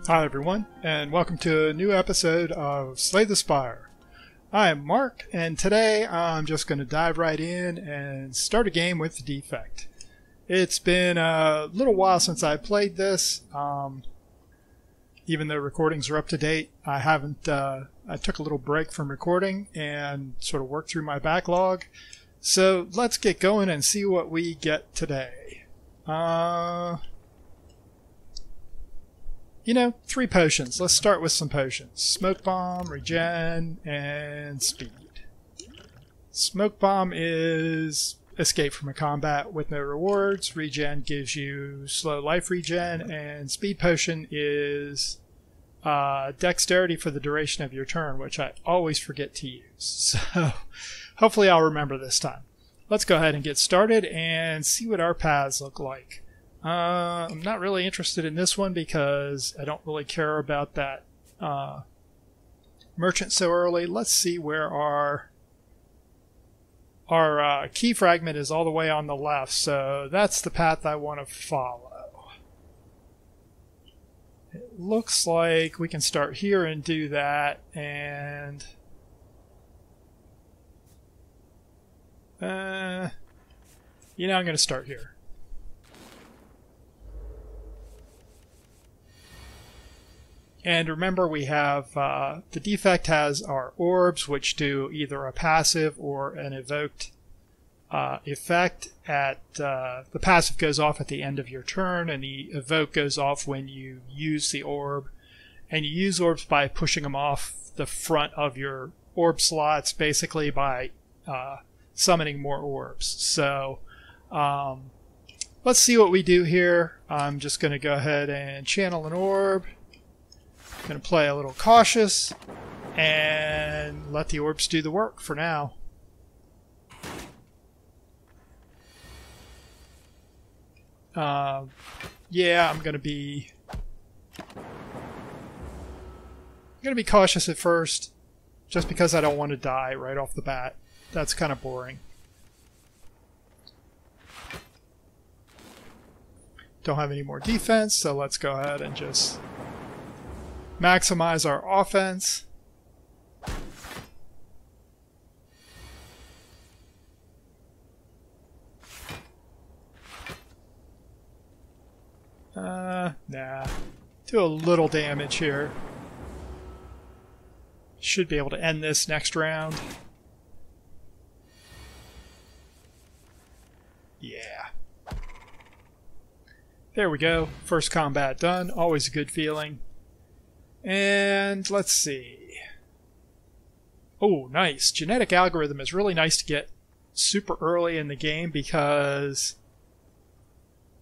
Hi everyone, and welcome to a new episode of Slay the Spire. I'm Mark, and today I'm just going to dive right in and start a game with the defect. It's been a little while since I played this. Even though recordings are up to date, I haven't. I took a little break from recording and sort of worked through my backlog. So let's get going and see what we get today. 3 potions. Let's start with some potions. Smoke Bomb, Regen, and Speed. Smoke Bomb is escape from a combat with no rewards. Regen gives you slow life regen, and Speed Potion is dexterity for the duration of your turn, which I always forget to use. So hopefully I'll remember this time. Let's go ahead and get started and see what our paths look like. I'm not really interested in this one because I don't really care about that merchant so early. Let's see where our key fragment is all the way on the left, so that's the path I want to follow. It looks like we can start here and do that, and I'm going to start here. And remember, we have the defect has our orbs, which do either a passive or an evoked effect. The passive goes off at the end of your turn, and the evoke goes off when you use the orb. And you use orbs by pushing them off the front of your orb slots, basically by summoning more orbs. So let's see what we do here. I'm just going to go ahead and channel an orb. Going to play a little cautious and let the orbs do the work for now. Yeah, I'm going to be cautious at first, just because I don't want to die right off the bat. That's kind of boring. Don't have any more defense, so let's go ahead and just maximize our offense. Nah. Do a little damage here. Should be able to end this next round. Yeah. There we go. First combat done. Always a good feeling. And let's see. Oh, nice. Genetic algorithm is really nice to get super early in the game because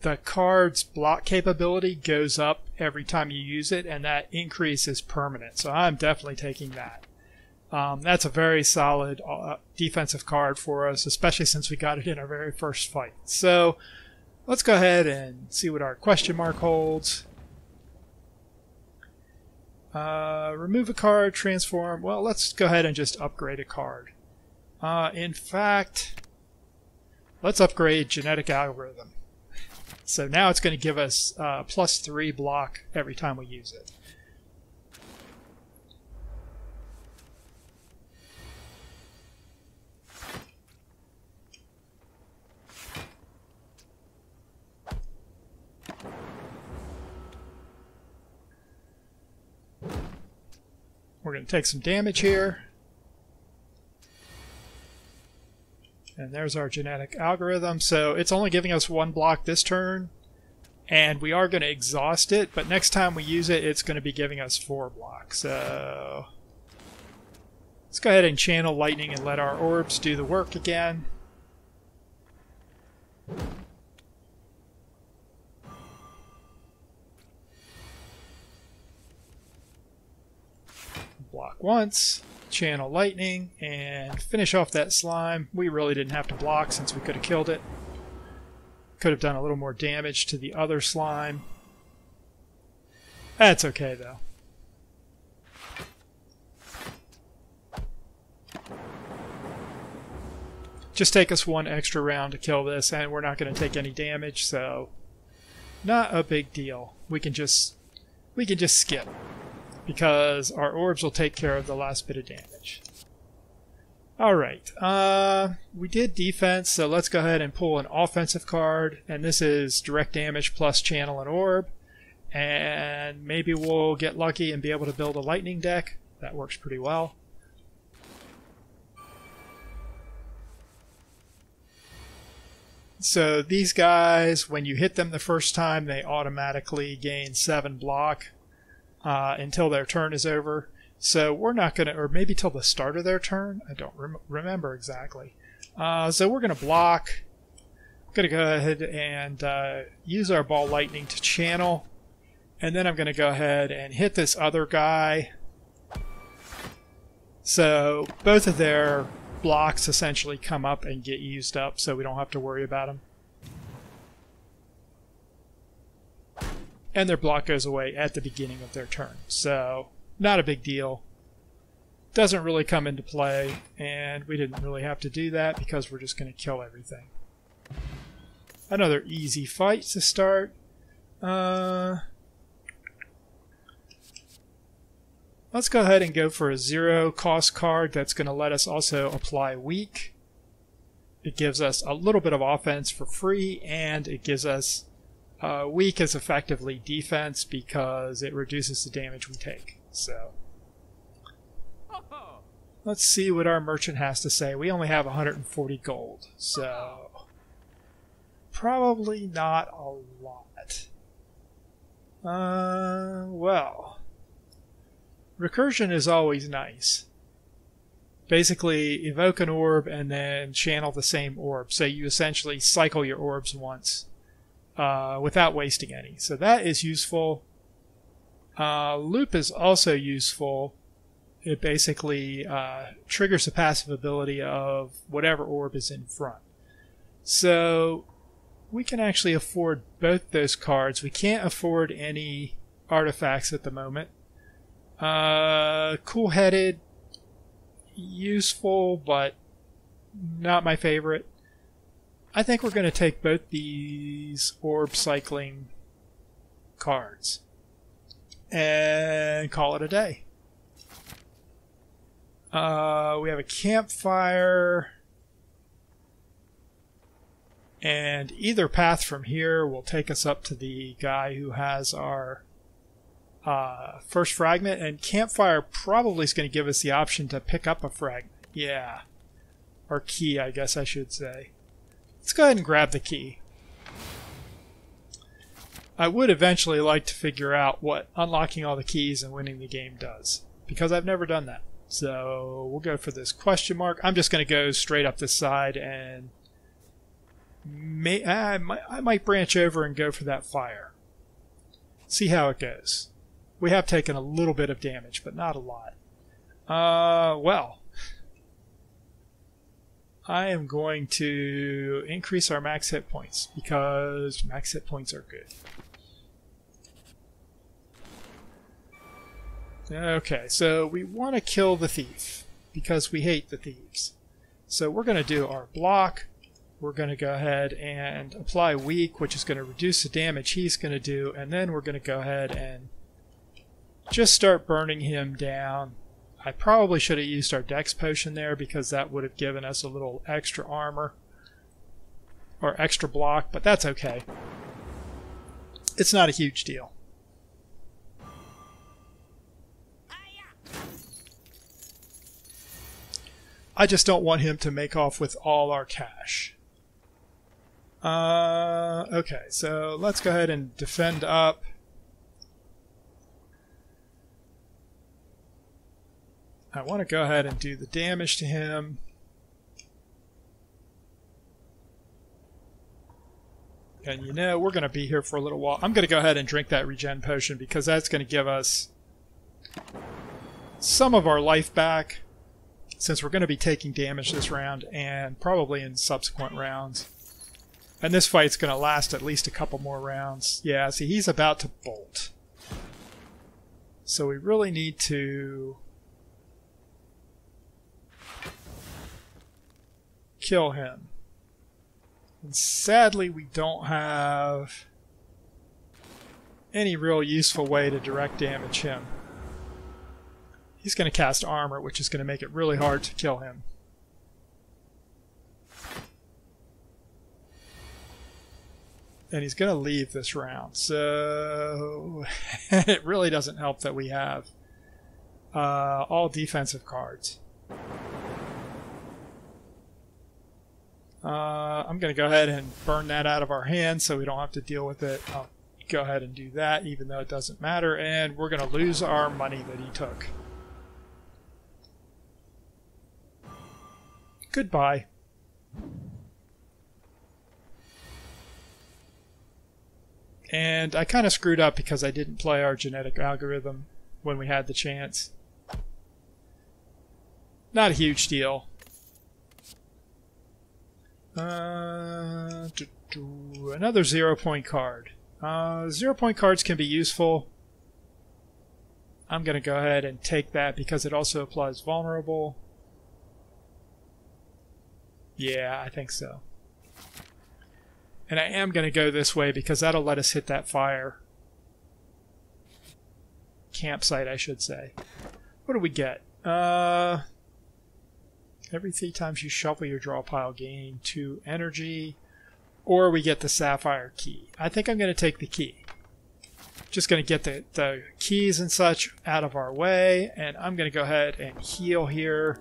the card's block capability goes up every time you use it, and that increase is permanent. So I'm definitely taking that. That's a very solid defensive card for us, especially since we got it in our very first fight. So let's go ahead and see what our question mark holds. Remove a card, transform. Well, let's go ahead and just upgrade a card. In fact, let's upgrade genetic algorithm. So now it's going to give us +3 block every time we use it. We're going to take some damage here. And there's our genetic algorithm. So it's only giving us 1 block this turn. And we are going to exhaust it. But next time we use it, it's going to be giving us 4 blocks. So let's go ahead and channel lightning and let our orbs do the work again. Block once, channel lightning, and finish off that slime. We really didn't have to block since we could have killed it. Could have done a little more damage to the other slime. That's okay though. Just take us 1 extra round to kill this, and we're not going to take any damage, so not a big deal. We can just we can just skip, because our orbs will take care of the last bit of damage. Alright, we did defense, so let's go ahead and pull an offensive card, and this is direct damage plus channel and orb, and maybe we'll get lucky and be able to build a lightning deck. That works pretty well. So these guys, when you hit them the first time, they automatically gain 7 block until their turn is over. So we're not going to, or maybe till the start of their turn. I don't remember exactly. So we're going to block. I'm going to go ahead and use our ball lightning to channel. And then I'm going to go ahead and hit this other guy. So both of their blocks essentially come up and get used up, so we don't have to worry about them. And their block goes away at the beginning of their turn, so not a big deal. Doesn't really come into play, and we didn't really have to do that because we're just going to kill everything. Another easy fight to start. Let's go ahead and go for a 0 cost card that's going to let us also apply weak. It gives us a little bit of offense for free, and it gives us weak as effectively defense because it reduces the damage we take. So let's see what our merchant has to say. We only have 140 gold, so probably not a lot. Well, recursion is always nice. Basically, evoke an orb and then channel the same orb. So you essentially cycle your orbs once without wasting any. So that is useful. Loop is also useful. It basically triggers the passive ability of whatever orb is in front. So we can actually afford both those cards. We can't afford any artifacts at the moment. Cool-headed, useful, but not my favorite. I think we're going to take both these orb cycling cards and call it a day. We have a campfire, and either path from here will take us up to the guy who has our first fragment, and campfire probably is going to give us the option to pick up a fragment. Yeah. Or key, I guess I should say. Let's go ahead and grab the key. I would eventually like to figure out what unlocking all the keys and winning the game does, because I've never done that. So we'll go for this question mark. I'm just going to go straight up this side, and I might branch over and go for that fire. See how it goes. We have taken a little bit of damage, but not a lot. Well, I am going to increase our max hit points because max hit points are good. Okay, so we want to kill the thief because we hate the thieves. So we're going to do our block. We're going to go ahead and apply weak, which is going to reduce the damage he's going to do, and then we're going to go ahead and just start burning him down. I probably should have used our Dex potion there because that would have given us a little extra armor or extra block, but that's okay. It's not a huge deal. I just don't want him to make off with all our cash. Okay, so let's go ahead and defend up. I want to go ahead and do the damage to him. And you know, we're going to be here for a little while. I'm going to go ahead and drink that regen potion because that's going to give us some of our life back, since we're going to be taking damage this round and probably in subsequent rounds. And this fight's going to last at least a couple more rounds. Yeah, see, he's about to bolt. So we really need to kill him. And sadly, we don't have any real useful way to direct damage him. He's going to cast armor, which is going to make it really hard to kill him. And he's going to leave this round, so it really doesn't help that we have all defensive cards. I'm going to go ahead and burn that out of our hands so we don't have to deal with it. I'll go ahead and do that, even though it doesn't matter, and we're going to lose our money that he took. Goodbye. And I kind of screwed up because I didn't play our genetic algorithm when we had the chance. Not a huge deal. Another 0-point card. 0-point cards can be useful. I'm going to go ahead and take that because it also applies vulnerable. Yeah, I think so. And I am going to go this way because that'll let us hit that fire. Campsite, I should say. What do we get? Every 3 times you shuffle your draw pile, gain 2 energy. Or we get the sapphire key. I think I'm going to take the key. Just going to get the keys and such out of our way. And I'm going to go ahead and heal here.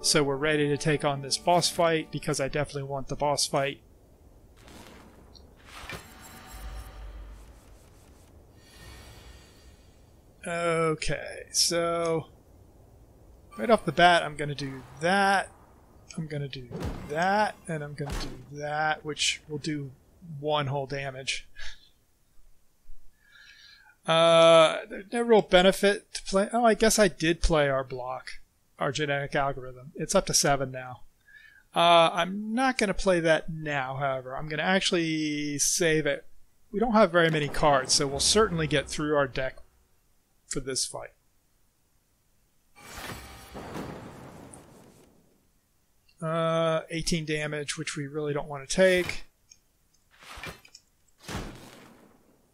So we're ready to take on this boss fight because I definitely want the boss fight. Okay, so right off the bat, I'm going to do that. I'm going to do that, and I'm going to do that, which will do 1 whole damage. There's no real benefit to play. Oh, I guess I did play our block, our genetic algorithm. It's up to 7 now. I'm not going to play that now, however. I'm going to actually save it. We don't have very many cards, so we'll certainly get through our deck for this fight. Uh, 18 damage, which we really don't want to take.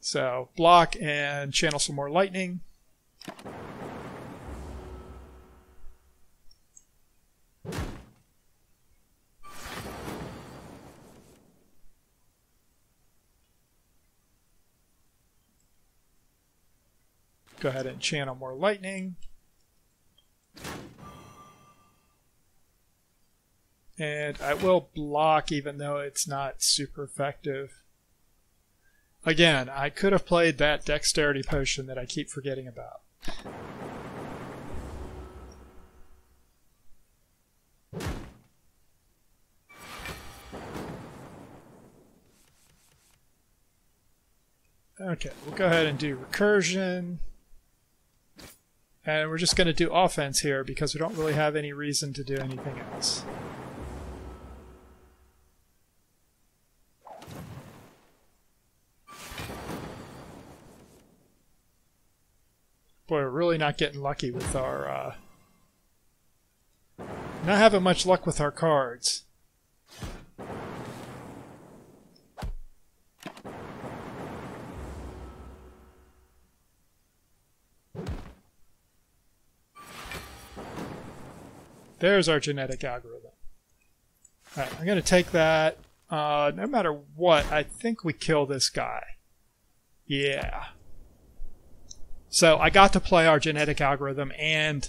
So block and channel some more lightning. Go ahead and channel more lightning. And I will block even though it's not super effective. Again, I could have played that dexterity potion that I keep forgetting about. Okay, we'll go ahead and do recursion. And we're just going to do offense here because we don't really have any reason to do anything else. Boy, we're really not getting lucky with our... not having much luck with our cards. There's our genetic algorithm. Alright, I'm going to take that. No matter what, I think we kill this guy. Yeah. So I got to play our genetic algorithm and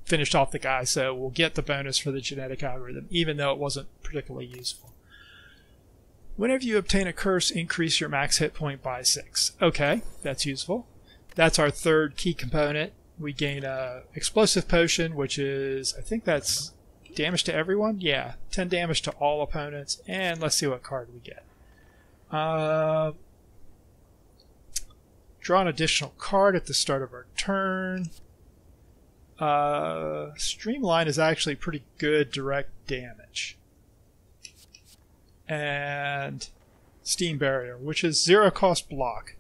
finished off the guy, so we'll get the bonus for the genetic algorithm, even though it wasn't particularly useful. Whenever you obtain a curse, increase your max hit point by 6. Okay, that's useful. That's our third key component. We gain a explosive potion, which is, I think that's damage to everyone? Yeah, 10 damage to all opponents. And let's see what card we get. Draw an additional card at the start of our turn. Streamline is actually pretty good direct damage. And Steam Barrier, which is 0 cost block.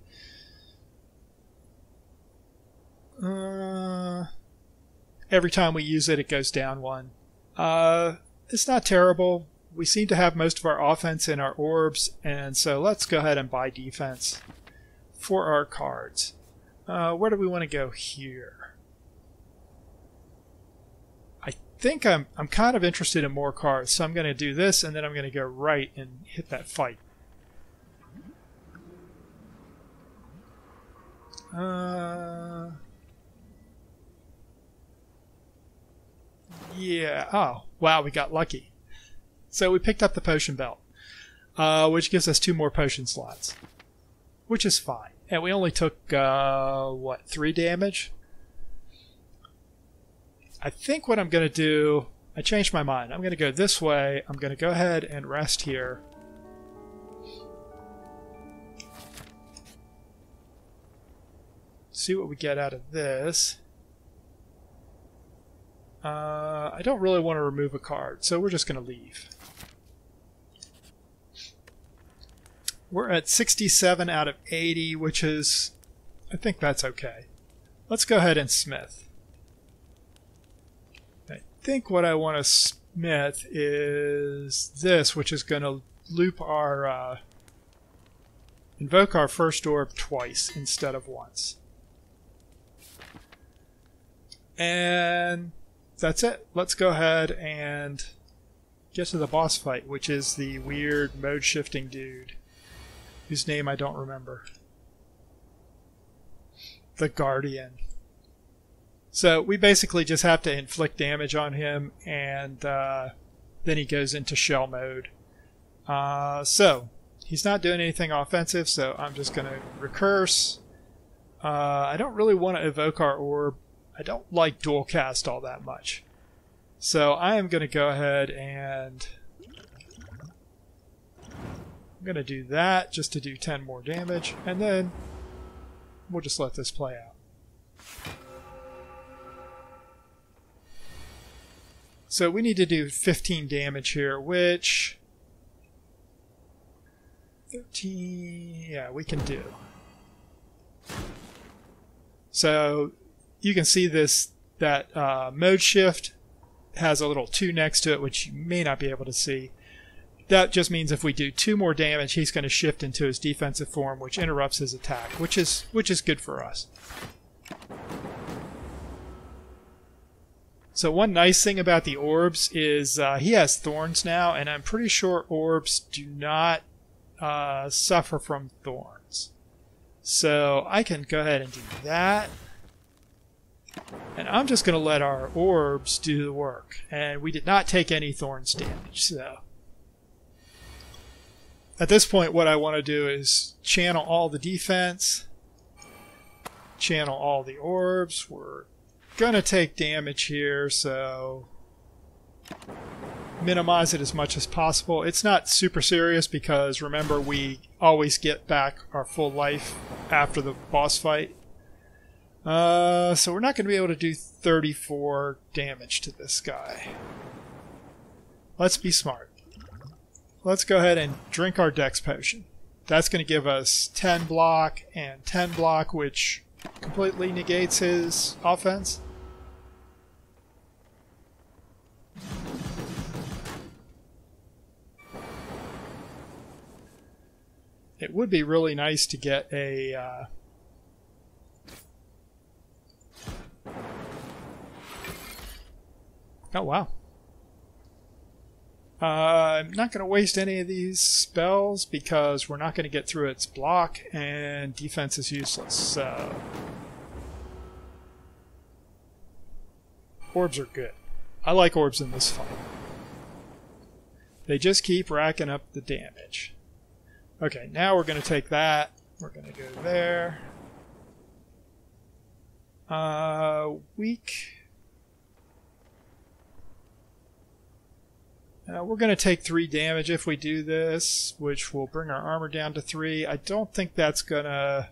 Every time we use it, it goes down 1. It's not terrible. We seem to have most of our offense in our orbs, and so let's go ahead and buy defense for our cards. Where do we want to go here? I think I'm kind of interested in more cards, so I'm going to do this, and then I'm going to go right and hit that fight. Yeah. Oh, wow, we got lucky. So we picked up the potion belt, which gives us 2 more potion slots, which is fine. And we only took, what, 3 damage? I think what I'm going to do, I changed my mind. I'm going to go this way. I'm going to go ahead and rest here. See what we get out of this. I don't really want to remove a card, so we're just going to leave. We're at 67 out of 80, which is, I think that's okay. Let's go ahead and smith. I think what I want to smith is this, which is going to loop our, invoke our first orb twice instead of once. And that's it. Let's go ahead and get to the boss fight, which is the weird mode shifting dude whose name I don't remember. The Guardian. So we basically just have to inflict damage on him, and then he goes into shell mode. So he's not doing anything offensive, so I'm just going to recurse. I don't really want to evoke our orb. I don't like dual cast all that much. So I am going to go ahead and I'm going to do that just to do 10 more damage, and then we'll just let this play out. So we need to do 15 damage here, which 13, yeah, we can do. So you can see this, that mode shift has a little 2 next to it, which you may not be able to see. That just means if we do 2 more damage, he's going to shift into his defensive form, which interrupts his attack, which is good for us. So one nice thing about the orbs is he has thorns now, and I'm pretty sure orbs do not suffer from thorns. So I can go ahead and do that. And I'm just going to let our orbs do the work. And we did not take any thorns damage, so at this point what I want to do is channel all the defense, channel all the orbs. We're going to take damage here, so minimize it as much as possible. It's not super serious because remember we always get back our full life after the boss fight. So we're not going to be able to do 34 damage to this guy. Let's be smart. Let's go ahead and drink our Dex potion. That's going to give us 10 block and 10 block, which completely negates his offense. It would be really nice to get a oh, wow. I'm not going to waste any of these spells because we're not going to get through its block, and defense is useless. So orbs are good. I like orbs in this fight. They just keep racking up the damage. Okay, now we're going to take that. We're going to go there. Weak. We're going to take 3 damage if we do this, which will bring our armor down to 3. I don't think that's going to...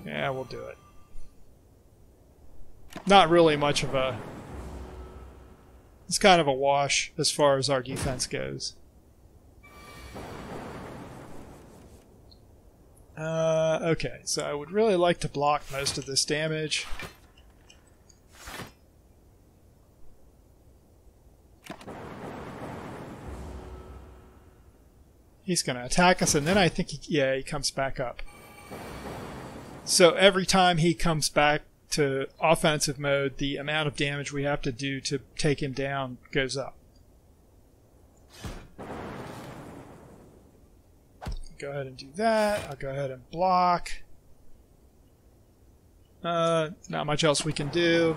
Yeah, we'll do it. Not really much of a... It's kind of a wash as far as our defense goes. Okay, so I would really like to block most of this damage. He's going to attack us, and then I think he comes back up. So every time he comes back to offensive mode, the amount of damage we have to do to take him down goes up. Go ahead and do that. I'll go ahead and block. Not much else we can do.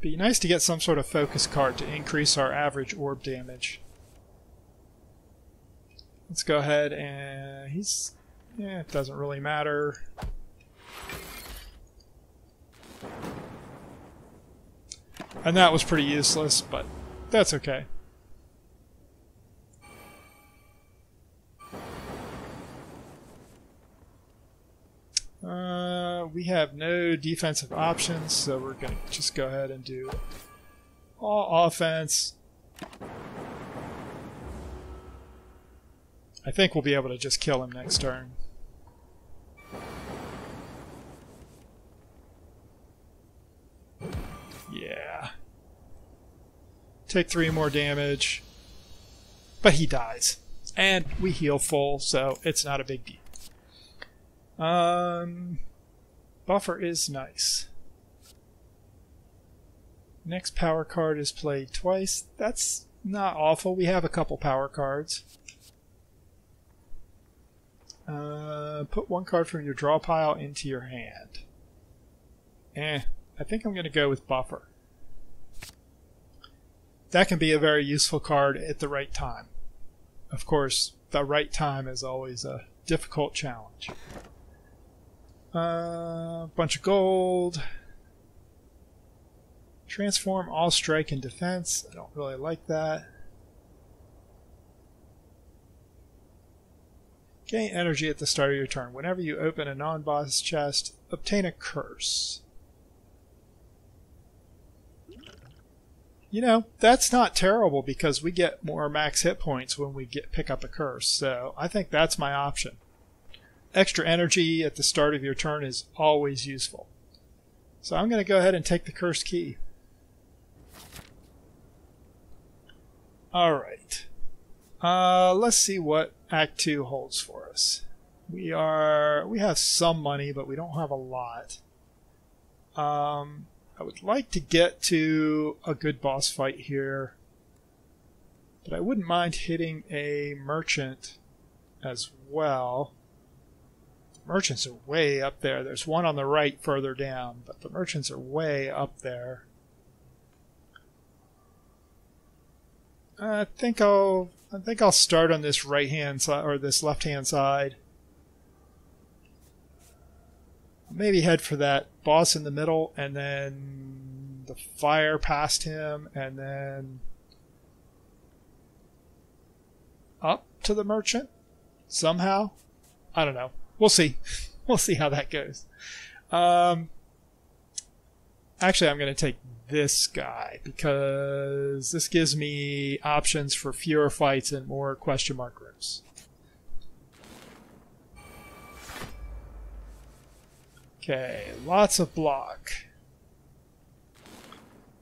Be nice to get some sort of focus card to increase our average orb damage. Let's go ahead and it doesn't really matter. And that was pretty useless, but that's okay. We have no defensive options, so we're going to just go ahead and do all offense. I think we'll be able to just kill him next turn. Yeah. Take 3 more damage. But he dies. And we heal full, so it's not a big deal. Buffer is nice. Next power card is played twice. That's not awful. We have a couple power cards. Put 1 card from your draw pile into your hand. I think I'm going to go with Buffer. That can be a very useful card at the right time. Of course, the right time is always a difficult challenge. Bunch of gold. Transform all strike and defense. I don't really like that. Gain energy at the start of your turn. Whenever you open a non-boss chest, obtain a curse. You know, that's not terrible because we get more max hit points when we pick up a curse. So I think that's my option. Extra energy at the start of your turn is always useful. So I'm going to go ahead and take the cursed key. Alright. Let's see what Act 2 holds for us. We have some money, but we don't have a lot. I would like to get to a good boss fight here, but I wouldn't mind hitting a merchant as well. Merchants are way up there. There's one on the right further down, but the merchants are way up there. I think I'll start on this right hand side or this left hand side. Maybe head for that boss in the middle, and then the fire past him, and then up to the merchant somehow. I don't know. We'll see. We'll see how that goes. Actually, I'm going to take this guy because this gives me options for fewer fights and more question mark rooms. Okay, lots of block.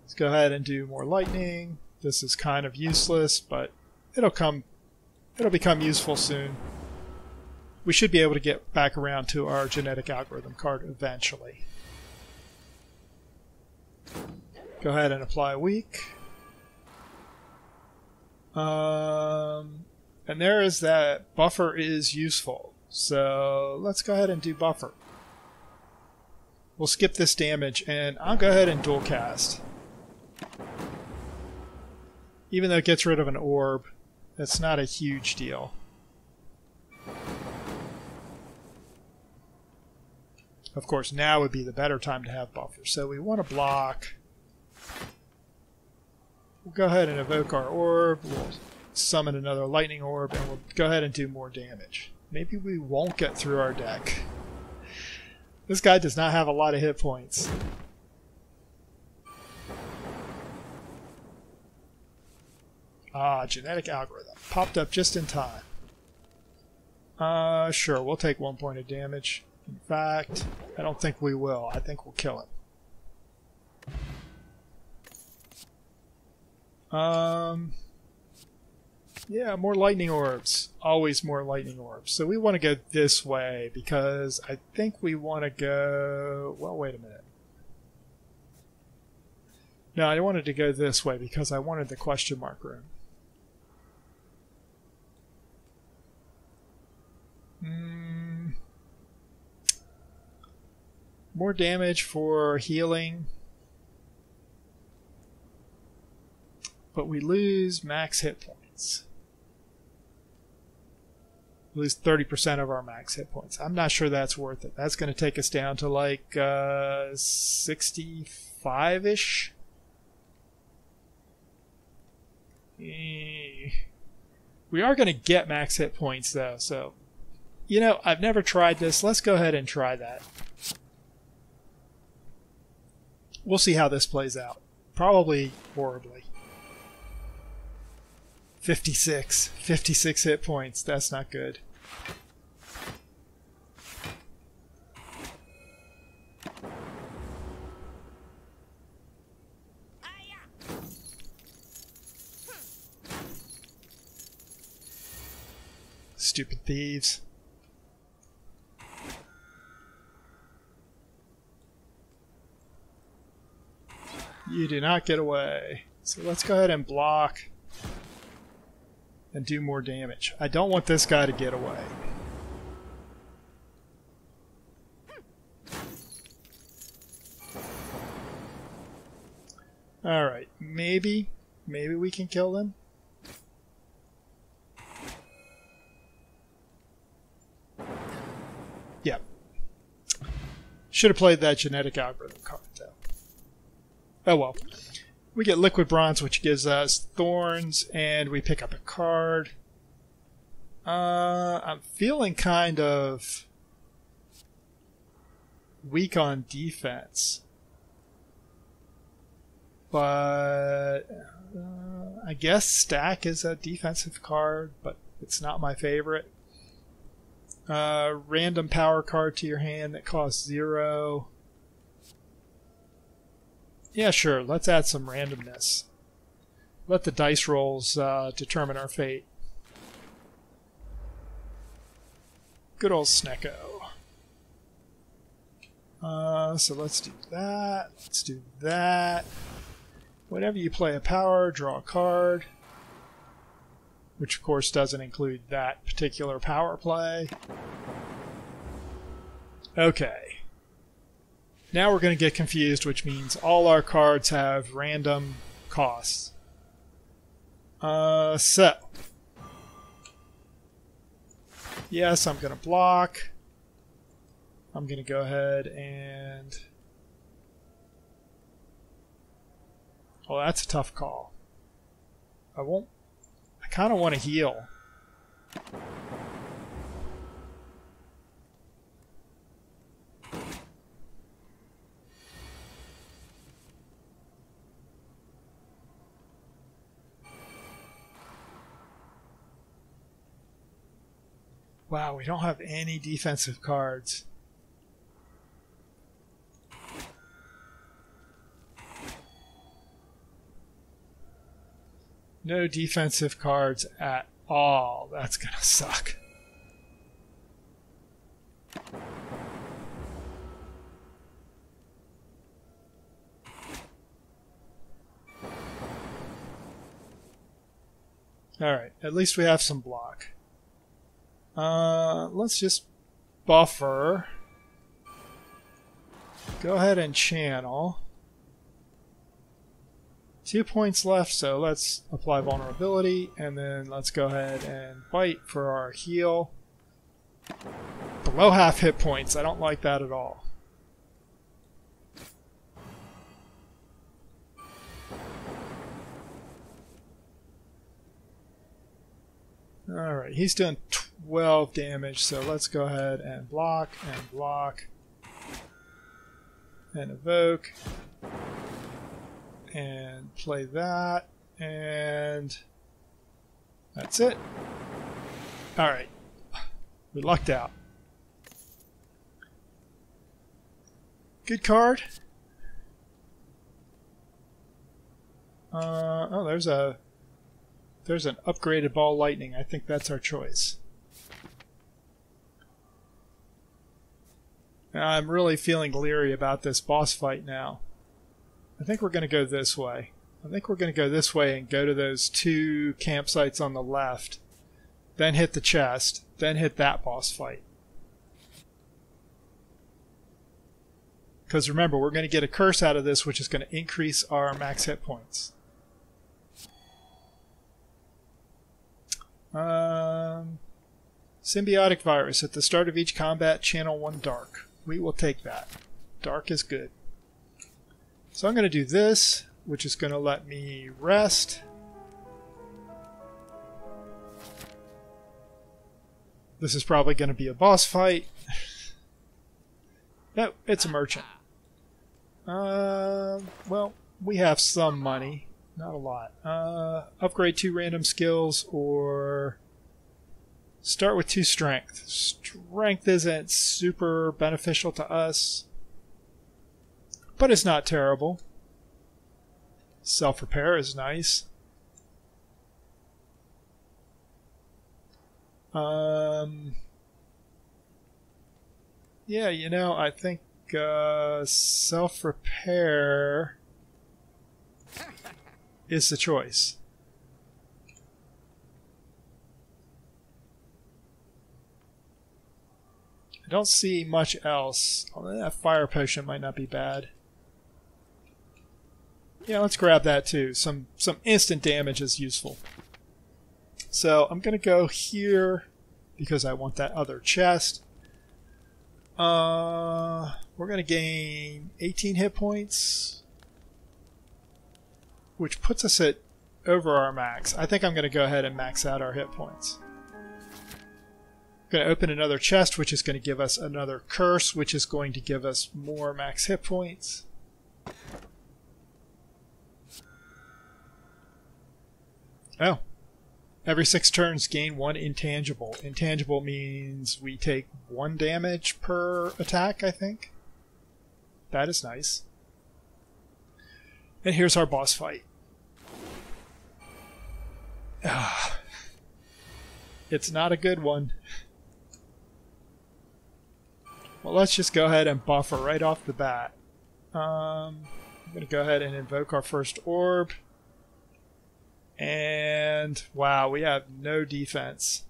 Let's go ahead and do more lightning. This is kind of useless, but it'll become useful soon. We should be able to get back around to our genetic algorithm card eventually. Go ahead and apply weak. And there is that buffer is useful. So let's go ahead and do buffer. We'll skip this damage, and I'll go ahead and dual cast. Even though it gets rid of an orb, that's not a huge deal. Of course, now would be the better time to have buffer. So we want to block. We'll go ahead and evoke our orb. We'll summon another lightning orb, and we'll go ahead and do more damage. Maybe we won't get through our deck. This guy does not have a lot of hit points. Ah, genetic algorithm. Popped up just in time. Sure, we'll take 1 point of damage. In fact, I don't think we will. I think we'll kill him. Yeah, more lightning orbs. Always more lightning orbs. So we want to go this way because I think we want to go... Well, wait a minute. No, I wanted to go this way because I wanted the question mark room. More damage for healing. But we lose max hit points. We lose 30% of our max hit points. I'm not sure that's worth it. That's going to take us down to like 65-ish. We are going to get max hit points though, so you know, I've never tried this. Let's go ahead and try that. We'll see how this plays out. Probably horribly. 56 hit points. That's not good. Stupid thieves. You do not get away. So let's go ahead and block and do more damage. I don't want this guy to get away. Alright, maybe we can kill them. Yep. Should have played that genetic algorithm card though. Oh well. We get liquid bronze, which gives us thorns, and we pick up a card. I'm feeling kind of weak on defense. But I guess Stack is a defensive card, but it's not my favorite. Random power card to your hand that costs 0. Yeah, sure. Let's add some randomness. Let the dice rolls determine our fate. Good old Snecko. So let's do that. Let's do that. Whenever you play a power, draw a card. Which, of course, doesn't include that particular power play. Okay. Now we're going to get confused, which means all our cards have random costs. So. Yes, I'm going to block. I'm going to go ahead and... Oh, that's a tough call. I kind of want to heal. Wow, we don't have any defensive cards. No defensive cards at all. That's gonna suck. Alright, at least we have some block. Let's just buffer. Go ahead and channel. 2 points left, so let's apply vulnerability, and then let's go ahead and bite for our heal. Below half hit points, I don't like that at all. Alright, he's doing 12 damage, so let's go ahead and block, and evoke. And play that, and that's it. Alright. We lucked out. Good card. Oh, there's an upgraded ball lightning. I think that's our choice. I'm really feeling leery about this boss fight now. I think we're going to go this way. I think we're going to go this way and go to those 2 campsites on the left. Then hit the chest. Then hit that boss fight. Because remember, we're going to get a curse out of this, which is going to increase our max hit points. Symbiotic virus. At the start of each combat, channel 1 dark. We will take that. Dark is good. So I'm going to do this, which is going to let me rest. This is probably going to be a boss fight. No, it's a merchant. Well, we have some money. Not a lot. Upgrade 2 random skills or start with 2 strength. Strength isn't super beneficial to us, but it's not terrible. Self-repair is nice. Yeah, you know, I think self-repair is the choice. I don't see much else. Although that fire potion might not be bad. Yeah, let's grab that too. Some instant damage is useful. So I'm going to go here because I want that other chest. We're going to gain 18 hit points, which puts us at over our max. I think I'm going to go ahead and max out our hit points. I'm going to open another chest, which is going to give us another curse, which is going to give us more max hit points. Oh. Every 6 turns, gain 1 intangible. Intangible means we take 1 damage per attack, I think. That is nice. And here's our boss fight. It's not a good one. Well, let's just go ahead and buffer right off the bat. I'm going to go ahead and invoke our first orb. And wow, we have no defense.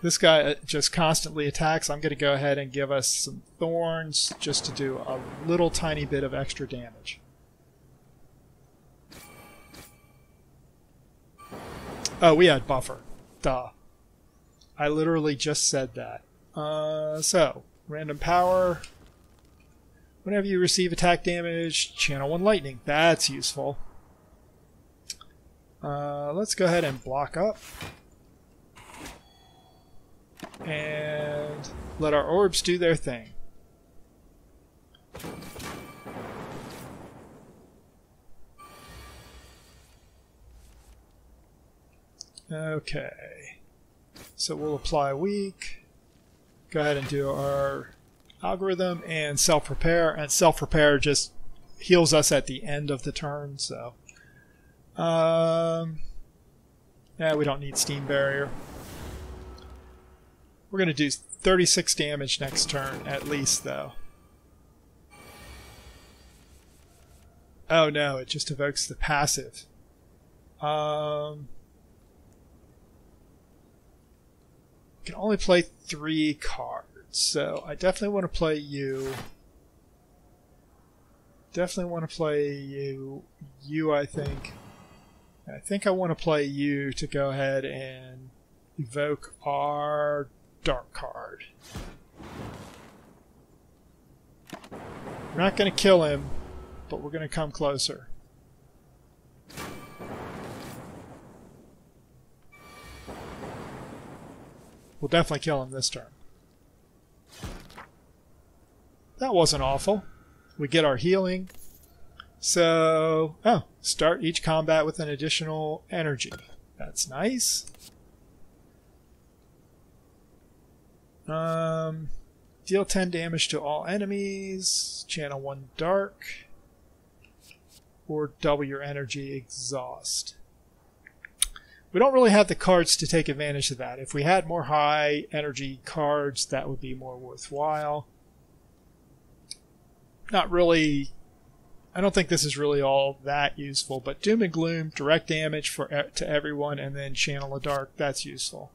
This guy just constantly attacks. I'm going to go ahead and give us some thorns just to do a little tiny bit of extra damage. Oh, we had buffer. Duh. I literally just said that. So, random power. Whenever you receive attack damage, channel 1 lightning. That's useful. Let's go ahead and block up. And let our orbs do their thing. Okay. So we'll apply weak. Go ahead and do our algorithm and self-repair. And self-repair just heals us at the end of the turn. So, yeah, we don't need steam barrier. We're going to do 36 damage next turn, at least, though. Oh no, it just evokes the passive. Can only play 3 cards, so I definitely want to play you. Definitely want to play you. I think. I think I want to play you to go ahead and evoke our dark card. We're not going to kill him, but we're going to come closer. We'll definitely kill him this turn. That wasn't awful. We get our healing. So, start each combat with an additional energy. That's nice. Deal 10 damage to all enemies. Channel 1 dark. Or double your energy exhaust. We don't really have the cards to take advantage of that. If we had more high energy cards, that would be more worthwhile. Not really. I don't think this is really all that useful, but Doom and Gloom, direct damage to everyone, and then Channel of Dark, that's useful.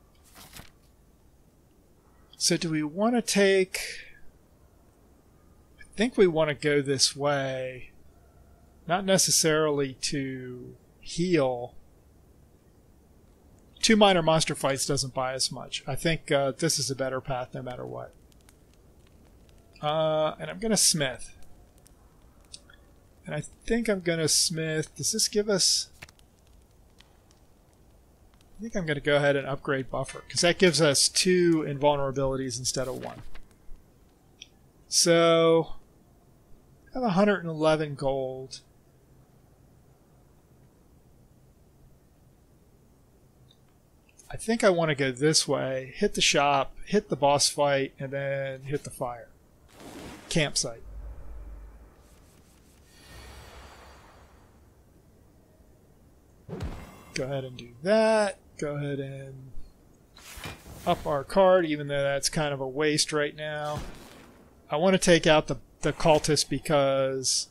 So do we want to take... I think we want to go this way. Not necessarily to heal. 2 minor monster fights doesn't buy us much. I think this is a better path no matter what. And I'm going to smith. And I think I'm going to smith. Does this give us... I think I'm going to go ahead and upgrade buffer, because that gives us 2 invulnerabilities instead of 1. So, I have 111 gold. I think I want to go this way, hit the shop, hit the boss fight, and then hit the fire. Campsite. Go ahead and do that. Go ahead and up our card, even though that's kind of a waste right now. I want to take out the cultists because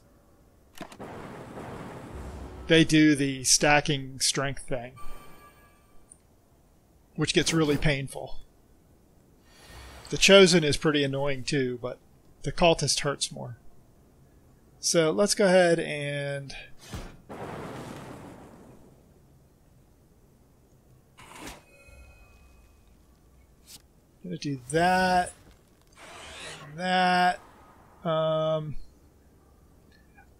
they do the stacking strength thing, which gets really painful. The Chosen is pretty annoying too, but the cultist hurts more. So let's go ahead and I'm going to do that and that. I'm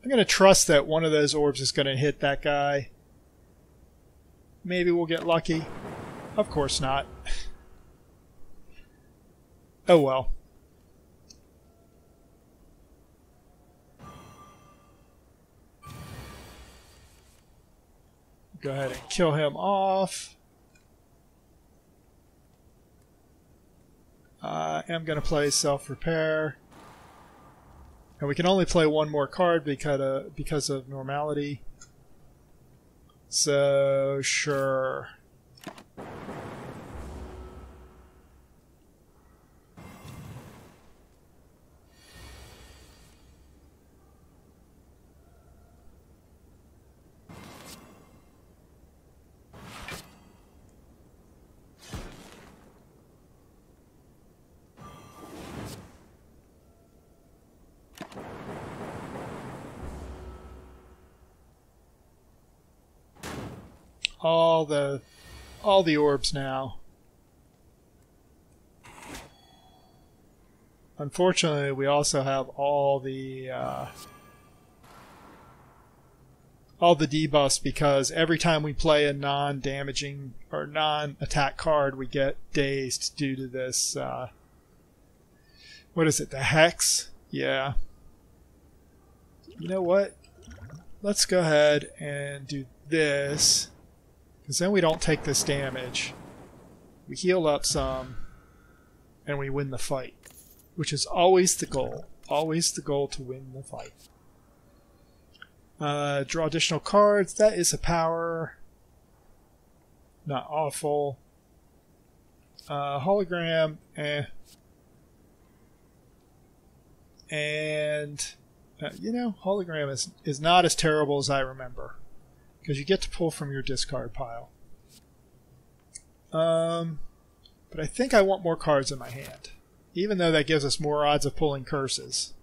going to trust that one of those orbs is going to hit that guy. Maybe we'll get lucky. Of course not. Oh well. Go ahead and kill him off. I am going to play self-repair. And we can only play one more card because of normality. So, sure. All the orbs now. Unfortunately, we also have all the debuffs, because every time we play a non-damaging or non-attack card, we get dazed due to this. What is it? The Hex? Yeah. You know what? Let's go ahead and do this. Because then we don't take this damage. We heal up some, and we win the fight. Which is always the goal. Always the goal to win the fight. Draw additional cards. That is a power. Not awful. Hologram. And, you know, hologram is not as terrible as I remember. Because you get to pull from your discard pile. But I think I want more cards in my hand. Even though that gives us more odds of pulling curses.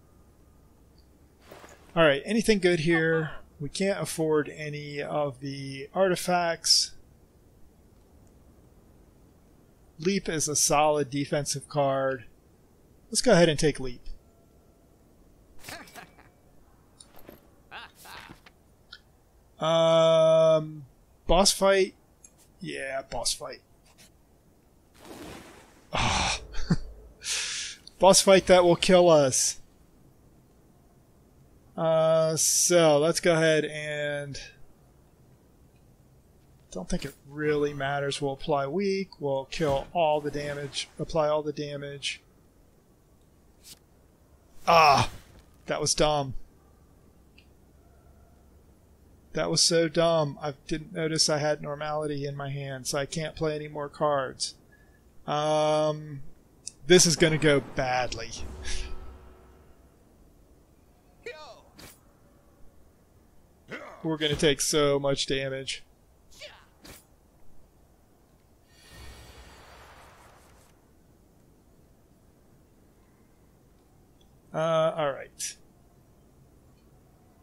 Alright, anything good here? We can't afford any of the artifacts. Leap is a solid defensive card. Let's go ahead and take Leap. Boss fight? Yeah, boss fight. Oh. Boss fight that will kill us. So let's go ahead and... Don't think it really matters. We'll apply weak. We'll kill all the damage. Apply all the damage. Ah! That was dumb. That was so dumb. I didn't notice I had normality in my hand, so I can't play any more cards. This is going to go badly. We're going to take so much damage. Alright.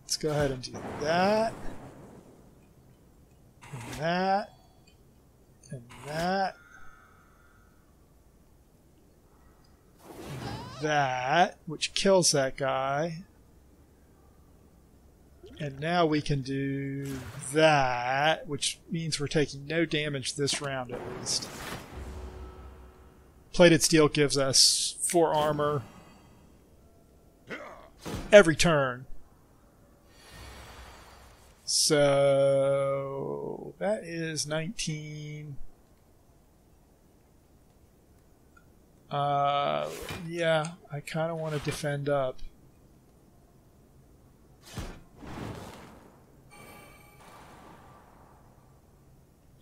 Let's go ahead and do that. And that. And that. And that, which kills that guy. And now we can do that, which means we're taking no damage this round at least. Plated steel gives us 4 armor every turn. So that is 19. Yeah, I kind of want to defend up.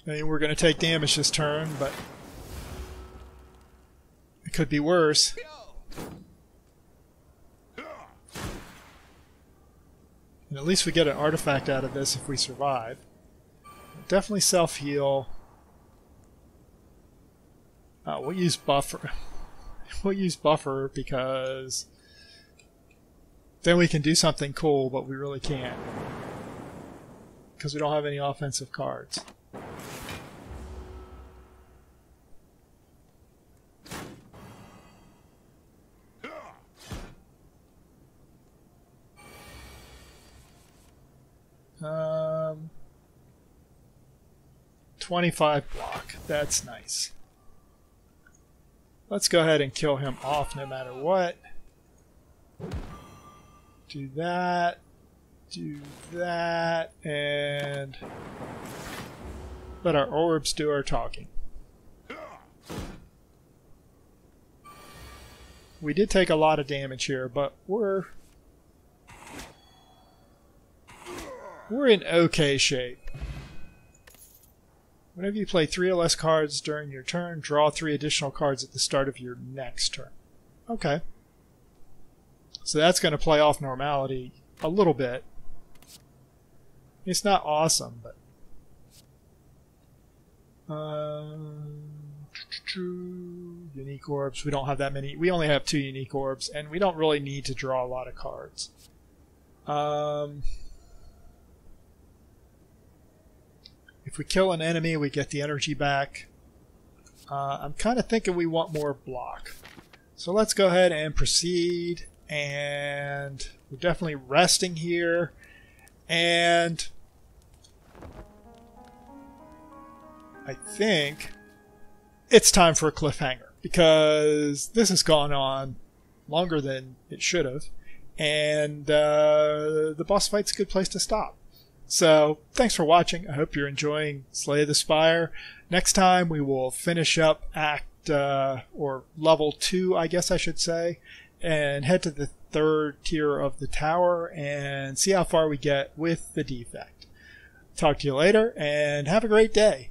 I mean, we're going to take damage this turn, but it could be worse. And at least we get an artifact out of this if we survive. Definitely self-heal. We'll use buffer. We'll use buffer because then we can do something cool, but we really can't. Because we don't have any offensive cards. Um, 25 block. That's nice. Let's go ahead and kill him off no matter what. Do that. Do that. And let our orbs do our talking. We did take a lot of damage here, but we're in okay shape. Whenever you play 3 or less cards during your turn, draw 3 additional cards at the start of your next turn. Okay. So that's going to play off normality a little bit. It's not awesome, but... unique orbs. We don't have that many. We only have 2 unique orbs, and we don't really need to draw a lot of cards. If we kill an enemy, we get the energy back. I'm kind of thinking we want more block. So let's go ahead and proceed. And we're definitely resting here. And I think it's time for a cliffhanger, because this has gone on longer than it should have. And the boss fight's a good place to stop. So, thanks for watching. I hope you're enjoying Slay the Spire. Next time we will finish up Act, or Level 2, I guess I should say, and head to the 3rd tier of the tower and see how far we get with the defect. Talk to you later, and have a great day.